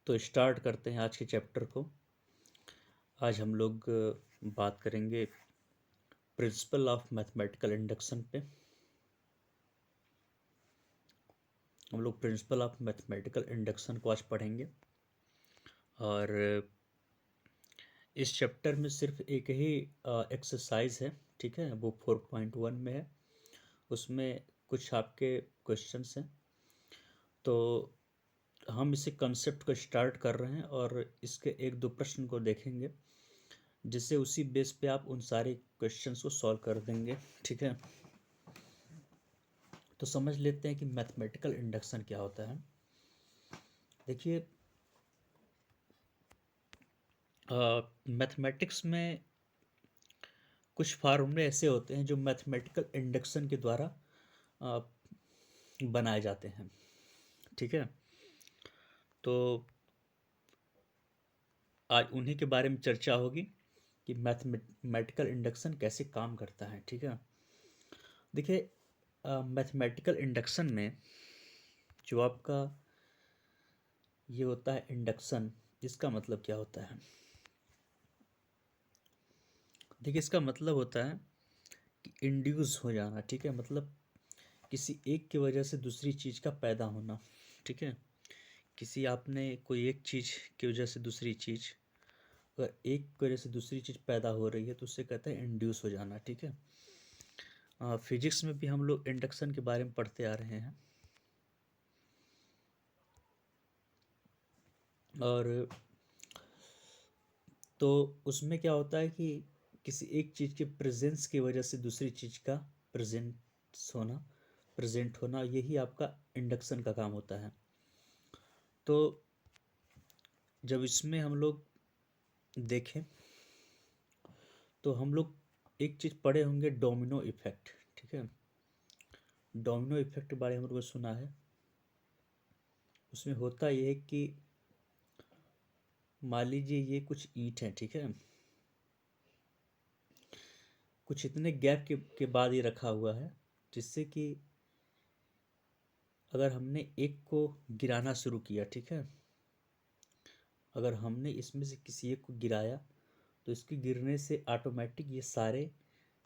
तो स्टार्ट करते हैं आज के चैप्टर को। आज हम लोग बात करेंगे प्रिंसिपल ऑफ मैथमेटिकल इंडक्शन पे। हम लोग प्रिंसिपल ऑफ मैथमेटिकल इंडक्शन को आज पढ़ेंगे और इस चैप्टर में सिर्फ एक ही एक्सरसाइज है, ठीक है, वो 4.1 में है। उसमें कुछ आपके क्वेश्चंस हैं, तो हम इसे कंसेप्ट को स्टार्ट कर रहे हैं और इसके एक दो प्रश्न को देखेंगे, जिससे उसी बेस पे आप उन सारे क्वेश्चंस को सॉल्व कर देंगे, ठीक है। तो समझ लेते हैं कि मैथमेटिकल इंडक्शन क्या होता है। देखिए, मैथमेटिक्स में कुछ फार्मूले ऐसे होते हैं जो मैथमेटिकल इंडक्शन के द्वारा आ, बनाए जाते हैं, ठीक है। तो आज उन्हीं के बारे में चर्चा होगी कि मैथमेटिकल इंडक्शन कैसे काम करता है, ठीक है। देखिए, मैथमेटिकल इंडक्शन में जो आपका ये होता है इंडक्शन, इसका मतलब क्या होता है। देखिए, इसका मतलब होता है कि इंड्यूस हो जाना, ठीक है। मतलब किसी एक की वजह से दूसरी चीज़ का पैदा होना, ठीक है। किसी आपने कोई एक चीज़ की वजह से दूसरी चीज़, अगर एक की वजह से दूसरी चीज़ पैदा हो रही है तो उससे कहते हैं इंड्यूस हो जाना, ठीक है। फिजिक्स में भी हम लोग इंडक्शन के बारे में पढ़ते आ रहे हैं और तो उसमें क्या होता है कि किसी एक चीज़ के प्रेजेंस की वजह से दूसरी चीज़ का प्रेजेंट होना, यही आपका इंडक्शन का काम होता है। तो जब इसमें हम लोग देखें तो हम लोग एक चीज़ पढ़े होंगे, डोमिनो इफेक्ट, ठीक है। डोमिनो इफेक्ट के बारे में हम लोगों ने सुना है। उसमें होता यह है कि मान लीजिए ये कुछ ईंट है, ठीक है। कुछ इतने गैप के बाद ये रखा हुआ है जिससे कि अगर हमने एक को गिराना शुरू किया, ठीक है, अगर हमने इसमें से किसी एक को गिराया तो इसके गिरने से ऑटोमेटिक ये सारे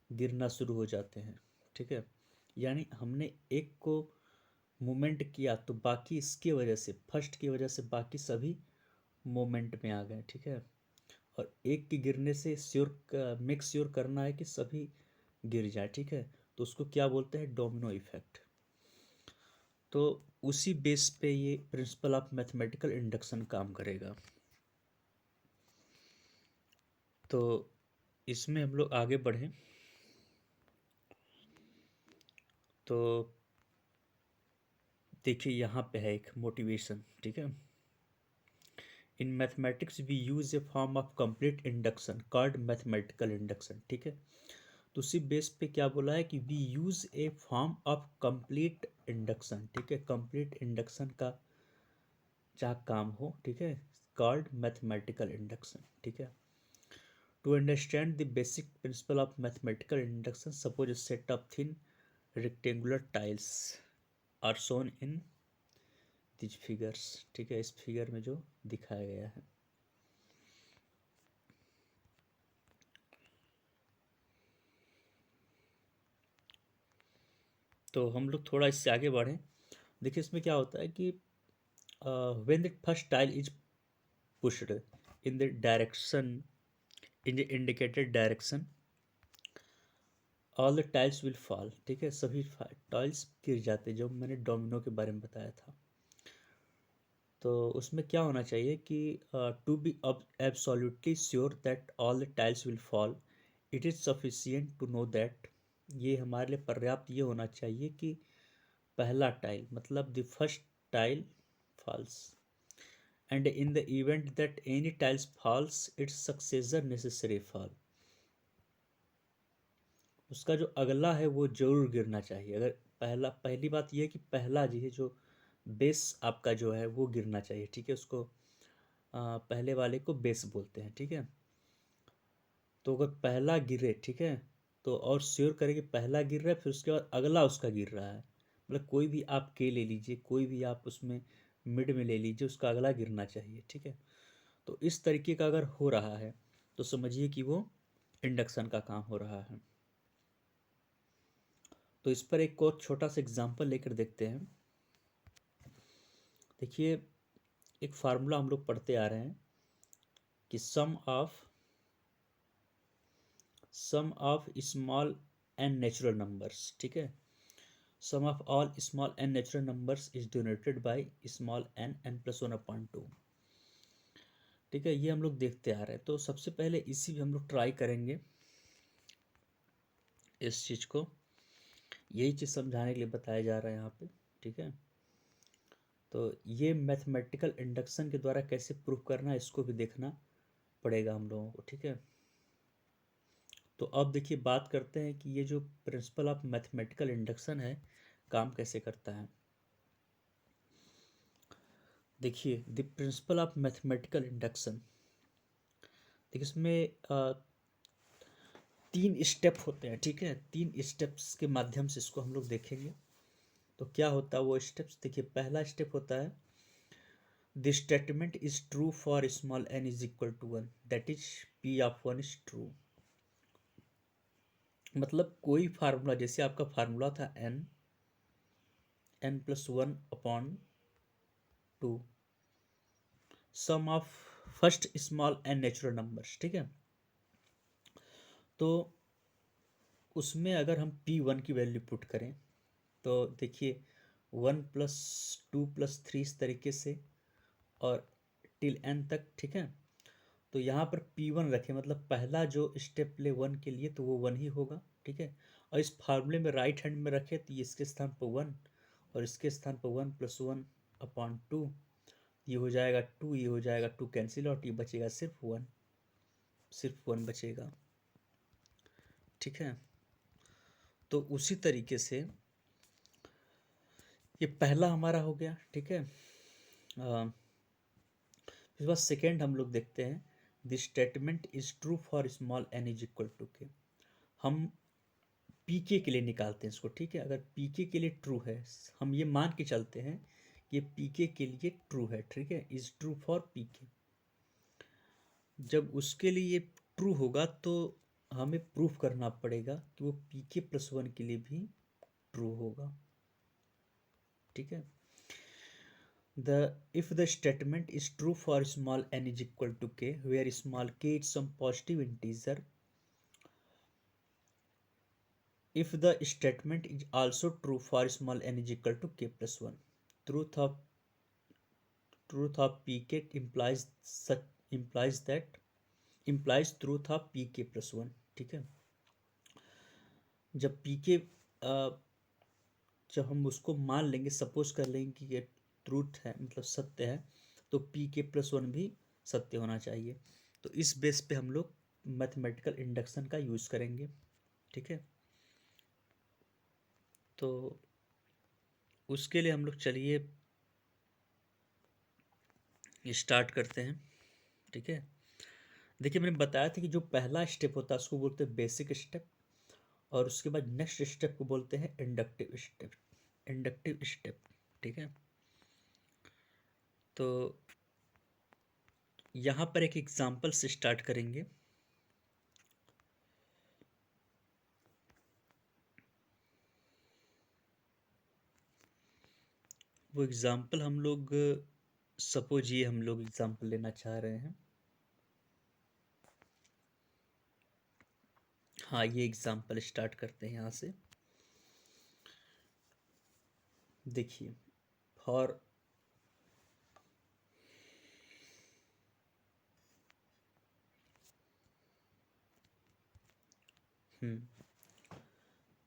गिरना शुरू हो जाते हैं, ठीक है। यानी हमने एक को मूवमेंट किया तो बाकी इसकी वजह से, फर्स्ट की वजह से बाकी सभी मूवमेंट में आ गए, ठीक है। और एक के गिरने से मेक श्योर करना है कि सभी गिर जाए, ठीक है। तो उसको क्या बोलते हैं, डोमिनो इफेक्ट। तो उसी बेस पे ये प्रिंसिपल ऑफ मैथमेटिकल इंडक्शन काम करेगा। तो इसमें हम लोग आगे बढ़ें तो देखिए, यहाँ पे है एक मोटिवेशन, ठीक है। In mathematics we use a form of complete induction called mathematical induction, ठीक है। तो उसी बेस पे क्या बोला है कि we use a form of complete induction, ठीक है। कंप्लीट इंडक्शन का जहाँ काम हो, ठीक है, कॉल्ड मैथमेटिकल इंडक्शन, ठीक है। To understand the basic principle of mathematical induction, suppose a set of thin rectangular tiles are shown in these figures, ठीक है, इस फिगर में जो दिखाया गया है। तो हम लोग थोड़ा इससे आगे बढ़ें। देखिए, इसमें क्या होता है कि when the first tile is pushed in the direction, in the indicated direction, all the tiles will fall, ठीक है। सभी टाइल्स गिर जाते हैं, जो मैंने डोमिनो के बारे में बताया था। तो उसमें क्या होना चाहिए कि to be absolutely sure that all the tiles will fall, it is sufficient to know that, ये हमारे लिए पर्याप्त ये होना चाहिए कि पहला टाइल मतलब the first tile falls, and in the event that any tiles falls its successor necessary fall, उसका जो अगला है वो जरूर गिरना चाहिए। अगर पहली बात ये है कि पहला जी है जो बेस आपका जो है वो गिरना चाहिए, ठीक है। उसको पहले वाले को बेस बोलते हैं, ठीक है। तो अगर पहला गिरे, ठीक है, तो और श्योर करें कि पहला गिर रहा है, फिर उसके बाद अगला उसका गिर रहा है। मतलब कोई भी आप के ले लीजिए, कोई भी आप उसमें मिड में ले लीजिए, उसका अगला गिरना चाहिए, ठीक है। तो इस तरीके का अगर हो रहा है तो समझिए कि वो इंडक्शन का काम हो रहा है। तो इस पर एक और छोटा सा एग्जांपल लेकर देखते हैं। देखिए, एक फार्मूला हम लोग पढ़ते आ रहे हैं कि sum of small and natural numbers, ठीक है। Sum of all small and natural numbers is denoted by small n n plus one upon two, ठीक है। ये हम लोग देखते आ रहे हैं। तो सबसे पहले इसी हम लोग ट्राई करेंगे इस चीज़ को, यही चीज़ समझाने के लिए बताया जा रहा है यहाँ पे, ठीक है। तो ये मैथमेटिकल इंडक्शन के द्वारा कैसे प्रूफ करना है इसको भी देखना पड़ेगा हम लोगों को, ठीक है। तो अब देखिए, बात करते हैं कि ये जो प्रिंसिपल ऑफ मैथमेटिकल इंडक्शन है काम कैसे करता है। देखिए, the principle of mathematical induction, देखिए इसमें 3 स्टेप होते हैं, ठीक है। 3 स्टेप्स के माध्यम से इसको हम लोग देखेंगे। तो क्या होता है वो स्टेप्स, देखिए पहला स्टेप होता है the statement is true for small n is equal to one, that is p of one is true. मतलब कोई फार्मूला, जैसे आपका फार्मूला था n plus one upon two sum of first small n natural numbers, ठीक है। तो उसमें अगर हम पी वन की वैल्यू पुट करें तो देखिए 1 + 2 + 3 इस तरीके से और टिल एन तक, ठीक है। तो यहाँ पर P1 रखें, मतलब पहला जो स्टेप ले वन के लिए तो वो वन ही होगा, ठीक है। और इस फार्मूले में राइट हैंड में रखे तो ये इसके स्थान पर वन और इसके स्थान पर 1 + 1/2, ये हो जाएगा टू, ये हो जाएगा टू कैंसिल आउट, ये बचेगा सिर्फ वन बचेगा, ठीक है। तो उसी तरीके से ये पहला हमारा हो गया, ठीक है। फिर बाद सेकेंड हम लोग देखते हैं the statement is true for small n is equal to k. हम पीके के लिए निकालते हैं इसको, ठीक है। अगर पीके के लिए ट्रू है, हम ये मान के चलते हैं कि ये पीके के लिए ट्रू है, ठीक है, इज ट्रू फॉर पीके। जब उसके लिए ट्रू होगा तो हमें प्रूफ करना पड़ेगा कि वो पीके प्लस वन के लिए भी ट्रू होगा, ठीक है। The if the statement is true for small n is equal to k, where small k is some positive integer, if the statement is also true for small n is equal to k plus 1, truth of pk implies truth of pk plus 1, ठीक है। जब pk जब हम उसको मान लेंगे, suppose कर लेंगे कि ये ट्रूथ है, मतलब सत्य है, तो pk प्लस वन भी सत्य होना चाहिए। तो इस बेस पे हम लोग मैथमेटिकल इंडक्शन का यूज़ करेंगे, ठीक है। तो उसके लिए हम लोग चलिए स्टार्ट करते हैं, ठीक है। देखिए, मैंने बताया था कि जो पहला स्टेप होता है उसको बोलते हैं बेसिक स्टेप, और उसके बाद नेक्स्ट स्टेप को बोलते हैं इंडक्टिव स्टेप, ठीक है। तो यहाँ पर एक एग्जांपल से स्टार्ट करेंगे। वो एग्जांपल हम लोग, सपोज ये हम लोग एग्जांपल लेना चाह रहे हैं। हाँ, ये एग्जांपल स्टार्ट करते हैं यहाँ से। देखिए, फॉर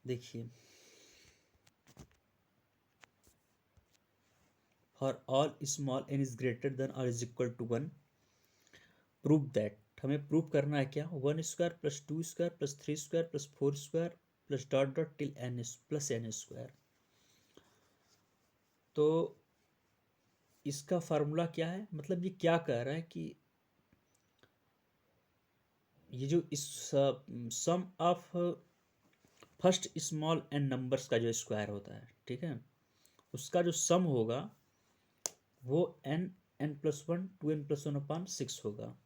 देखिए, for all small n is greater than और is equal to one, prove that, हमें प्रूव करना है क्या, 1² + 2² + 3² + 4² + dot dot till n plus n²। तो इसका फार्मूला क्या है, मतलब ये क्या कह रहा है कि ये जो इस sum of first small n numbers का जो स्क्वायर होता है, ठीक है, उसका जो सम होगा वो n+1 2n+1/6 होगा।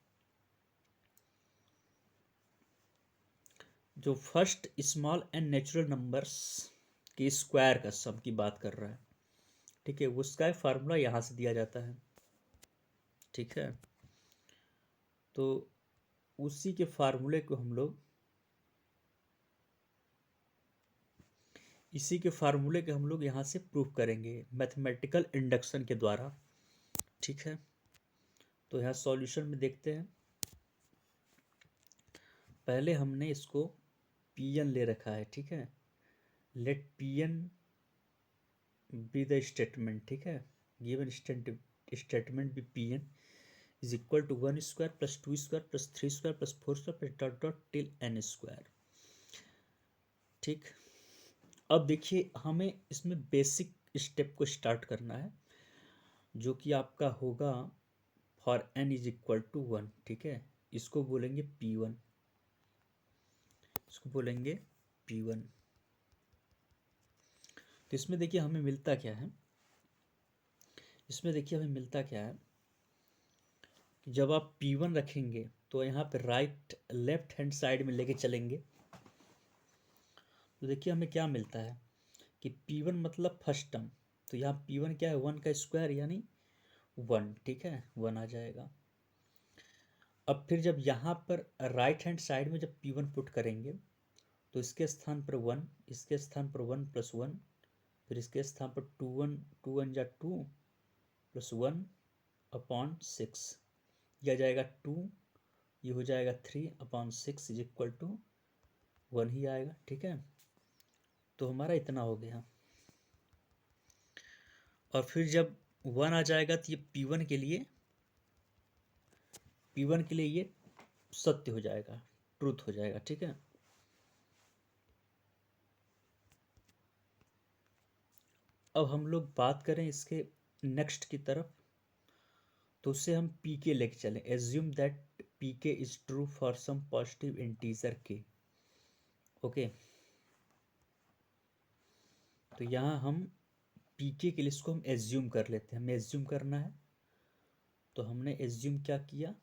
जो first small n natural numbers के स्क्वायर का सम की बात कर रहा है, ठीक है, उसका फार्मूला यहाँ से दिया जाता है, ठीक है। तो उसी के फार्मूले को हम लोग यहाँ से प्रूफ करेंगे मैथमेटिकल इंडक्शन के द्वारा, ठीक है। तो यहाँ सॉल्यूशन में देखते हैं। पहले हमने इसको Pn ले रखा है, ठीक है। Let Pn be the statement, ठीक है। Given statement be Pn is equal to 1² + 2² + 3² + 4² + dot dot till n², ठीक। अब देखिए हमें इसमें बेसिक स्टेप को स्टार्ट करना है, जो कि आपका होगा for n is equal to 1, ठीक है। इसको बोलेंगे P1, इसको बोलेंगे P1। तो इसमें देखिए हमें मिलता क्या है, कि जब आप P1 रखेंगे तो यहाँ पे लेफ्ट हैंड साइड में लेके चलेंगे, तो देखिए हमें क्या मिलता है कि P1 मतलब फर्स्ट टर्म, तो यहाँ P1 क्या है, 1 का स्क्वायर यानी 1, ठीक है, 1 आ जाएगा। अब फिर जब यहाँ पर राइट हैंड साइड में जब P1 पुट करेंगे तो इसके स्थान पर 1, इसके स्थान पर 1+1, फिर इसके स्थान पर 2 जा 2 + 1/6, यह आ जाएगा 2, ये हो जाएगा 3/6 इज इक्वल टू 1 ही आएगा, ठीक है। तो हमारा इतना हो गया। और फिर जब 1 आ जाएगा तो ये P1 के लिए ये सत्य हो जाएगा, ट्रूथ हो जाएगा, ठीक है। अब हम लोग बात करें इसके नेक्स्ट की तरफ, तो उससे हम pk लेके चलें। Assume that pk is true for some positive integer k, okay. तो यहाँ हम pk के लिए इसको हम एज्यूम कर लेते हैं, हमें एज्यूम करना है। तो हमने एज्यूम क्या किया,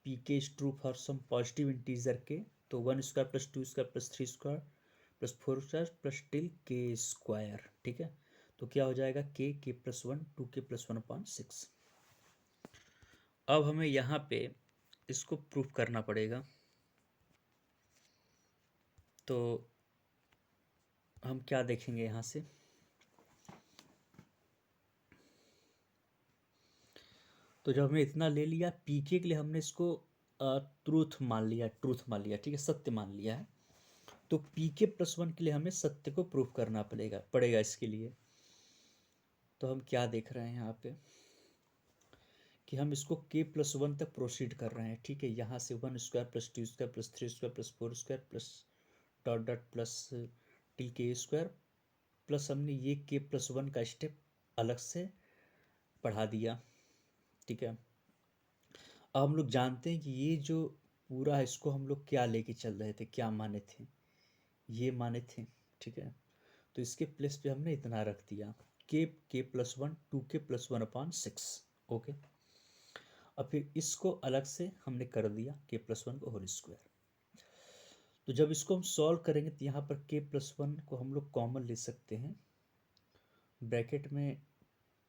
pk is true for some positive integer k, तो 1² + 2² + 3² + 4² + टिल k², ठीक है। तो क्या हो जाएगा, k+1 2k+1/6। अब हमें यहाँ पे इसको प्रूफ करना पड़ेगा, तो हम क्या देखेंगे यहाँ से, तो जब हमने इतना ले लिया पीके के लिए, हमने इसको ट्रूथ मान लिया, ठीक है, सत्य मान लिया है। तो pk+1 के लिए हमें सत्य को प्रूफ करना पड़ेगा इसके लिए। तो हम क्या देख रहे हैं यहाँ पे कि हम इसको k+1 तक प्रोसीड कर रहे हैं, ठीक है। यहाँ से 1² + 2² + 3² + 4² plus dot dot plus till k², plus हमने ये k+1 का स्टेप अलग से बढ़ा दिया, ठीक है। अब हम लोग जानते हैं कि ये जो पूरा है इसको हम लोग क्या लेके चल रहे थे, क्या माने थे, ये माने थे, ठीक है। तो इसके प्लेस पे हमने इतना रख दिया, k+1 2k+1/6, ओके। अब फिर इसको अलग से हमने कर दिया k+1 को होल स्क्वायर। तो जब इसको हम सॉल्व करेंगे तो यहाँ पर k+1 को हम लोग कॉमन ले सकते हैं, ब्रैकेट में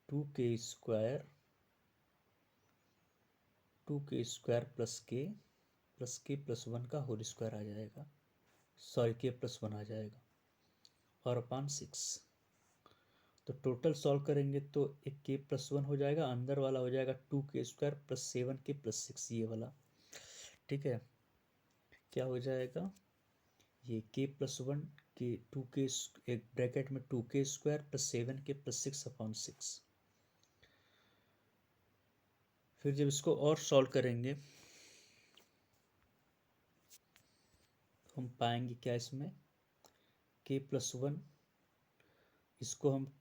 2k² प्लस k+1 का होल स्क्वायर आ जाएगा, सॉरी k+1 आ जाएगा, और अपान 6। तो टोटल सॉल्व करेंगे तो एक k+1 हो जाएगा, अंदर वाला हो जाएगा 2k² + 7k + 6, ये वाला, ठीक है। क्या हो जाएगा, ये k+1 के 2k, एक ब्रैकेट में 2k² + 7k + 6/6। फिर जब इसको और सॉल्व करेंगे हम पाएंगे क्या, इसमें k+1, इसको हम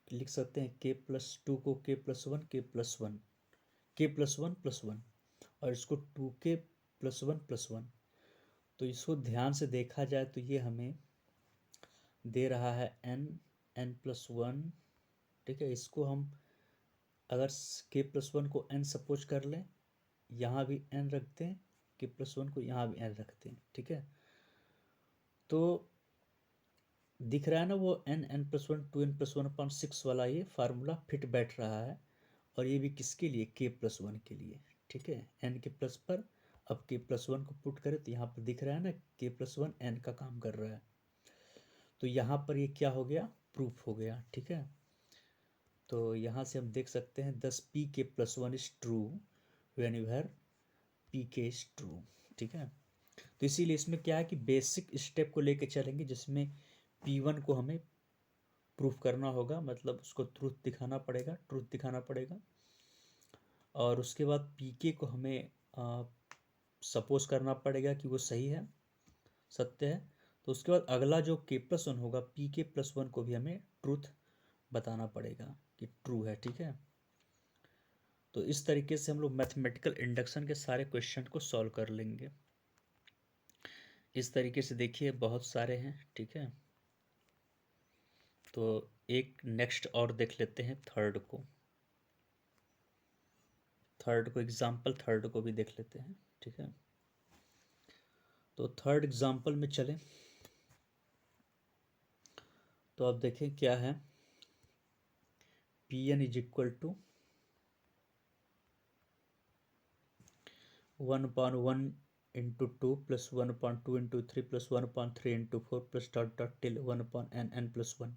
लिख सकते हैं k+2 को k+1 k+1 k+1+1, और इसको 2k+1+1। तो इसको ध्यान से देखा जाए तो ये हमें दे रहा है n+1, ठीक है। इसको हम अगर के प्लस वन को एन सपोज कर लें, यहाँ भी एन रखते हैं, के प्लस वन को यहाँ भी एन रखते हैं, ठीक है। तो दिख रहा है ना वो एन प्लस वन 2n+1/6 वाला ये फार्मूला फिट बैठ रहा है, और ये भी किसके लिए, के प्लस वन के लिए, ठीक है, एन के प्लस पर। अब के प्लस वन को पुट करें तो यहाँ पर दिख रहा है ना के प्लस वन एन का काम कर रहा है, तो यहाँ पर ये क्या हो गया, प्रूफ हो गया, ठीक है। तो यहाँ से हम देख सकते हैं 10 p k plus one is true when your p k is true, ठीक है। तो इसीलिए इसमें क्या है कि बेसिक स्टेप को लेके चलेंगे, जिसमें P1 को हमें प्रूफ करना होगा, मतलब उसको ट्रूथ दिखाना पड़ेगा, और उसके बाद पीके को हमें सपोज करना पड़ेगा कि वो सही है, सत्य है। तो उसके बाद अगला जो के प्लस वन होगा, पी के प्लस वन को भी हमें ट्रूथ बताना पड़ेगा कि ट्रू है, ठीक है। तो इस तरीके से हम लोग मैथमेटिकल इंडक्शन के सारे क्वेश्चन को सॉल्व कर लेंगे। इस तरीके से देखिए बहुत सारे हैं, ठीक है। तो एक नेक्स्ट और देख लेते हैं थर्ड को एग्जाम्पल थर्ड को भी देख लेते हैं, ठीक है। तो थर्ड एग्जाम्पल में चलें, तो आप देखें क्या है, p n is equal to 1/1 into 2 plus 1/2 into 3 plus 1/3 into 4 plus dot dot till 1/n+1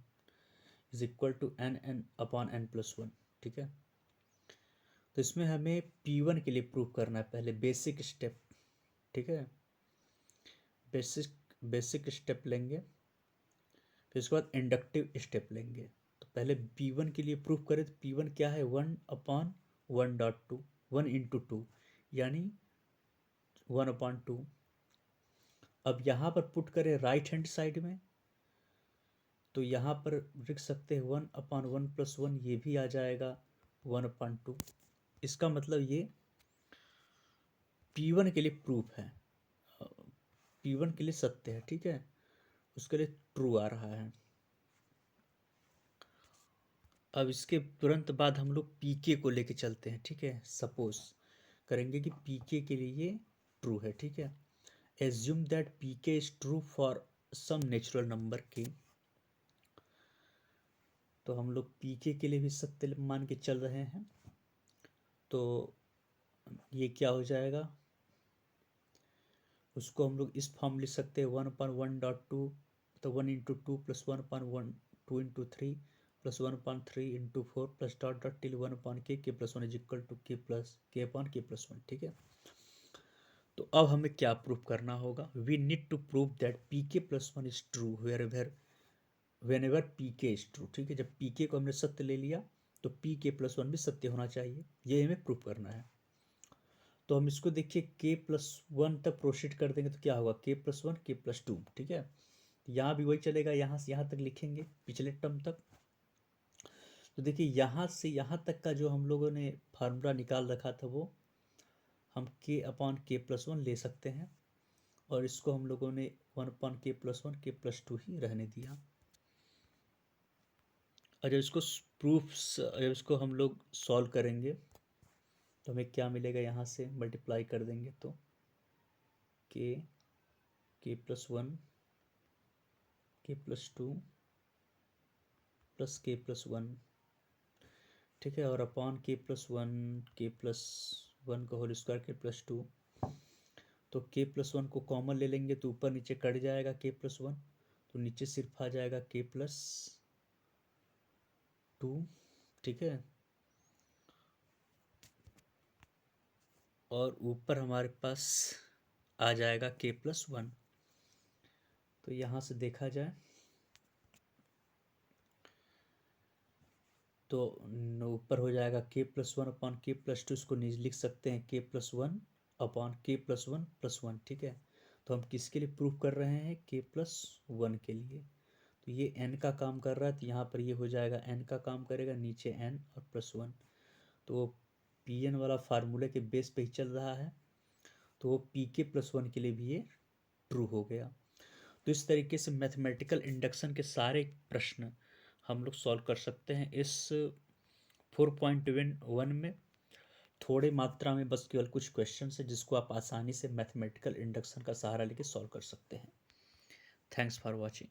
is equal to n+1, ठीक है। तो इसमें हमें P1 के लिए प्रूव करना है, पहले बेसिक स्टेप, ठीक है। बेसिक स्टेप लेंगे, फिर उसके बाद इंडक्टिव स्टेप लेंगे। तो पहले P1 के लिए प्रूफ करें, तो P1 क्या है, 1/1.2, 1 इंटू 2 यानी 1/2। अब यहाँ पर पुट करें राइट हैंड साइड में, तो यहाँ पर लिख सकते हैं 1/1+1, ये भी आ जाएगा 1/2। इसका मतलब ये P1 के लिए प्रूफ है, P1 के लिए सत्य है, ठीक है, उसके लिए ट्रू आ रहा है। अब इसके तुरंत बाद हम लोग पीके को लेके चलते हैं, ठीक है। सपोज करेंगे कि पीके के लिए ये ट्रू है, ठीक है। Assume that p k is true for some natural number k, तो हम लोग पीके के लिए भी सत्य मान के चल रहे हैं। तो ये क्या हो जाएगा, उसको हम लोग इस फॉर्म लिख सकते हैं 1/1.2, तो 1 into 2 plus 1/1 2 into 3 plus 1/3 into 4 plus dot dot till 1/k plus 1 is equal to k+1, ठीक है। तो अब हमें क्या प्रूफ करना होगा, we need to prove that pk+1 is true whenever p k is true, ठीक है। जब पीके को हमने सत्य ले लिया तो pk+1 भी सत्य होना चाहिए, ये हमें प्रूफ करना है। तो हम इसको देखिए k+1 तक प्रोसीड कर देंगे तो क्या होगा, k+1 k+2, ठीक है। यहाँ भी वही चलेगा, यहाँ से यहाँ तक लिखेंगे पिछले टर्म तक। तो देखिए यहाँ से यहाँ तक का जो हम लोगों ने फार्मूला निकाल रखा था वो हम k/k+1 ले सकते हैं, और इसको हम लोगों ने 1/k+1 k+2 ही रहने दिया। और जब इसको हम लोग सॉल्व करेंगे तो हमें क्या मिलेगा, यहाँ से मल्टीप्लाई कर देंगे तो k+1 k+2 प्लस k+1, ठीक है, और अपॉन k+1 का होल स्क्वायर k+2। तो k+1 को कॉमन ले लेंगे तो ऊपर नीचे कट जाएगा k+1, तो नीचे सिर्फ आ जाएगा k+2, ठीक है। और ऊपर हमारे पास आ जाएगा k+1। तो यहाँ से देखा जाए तो ऊपर हो जाएगा k+1/k+2, इसको नीचे लिख सकते हैं k+1/k+1+1, ठीक है। तो हम किसके लिए प्रूफ कर रहे हैं, k+1 के लिए। तो ये n का काम कर रहा है, तो यहाँ पर ये हो जाएगा n का काम करेगा, नीचे n और +1। तो Pn वाला फार्मूले के बेस पे ही चल रहा है, तो वो pk+1 के लिए भी ये ट्रू हो गया। तो इस तरीके से मैथमेटिकल इंडक्शन के सारे प्रश्न हम लोग सॉल्व कर सकते हैं इस 4.1 में थोड़े मात्रा में बस केवल कुछ क्वेश्चन है जिसको आप आसानी से मैथमेटिकल इंडक्शन का सहारा लेके सॉल्व कर सकते हैं। Thanks for watching.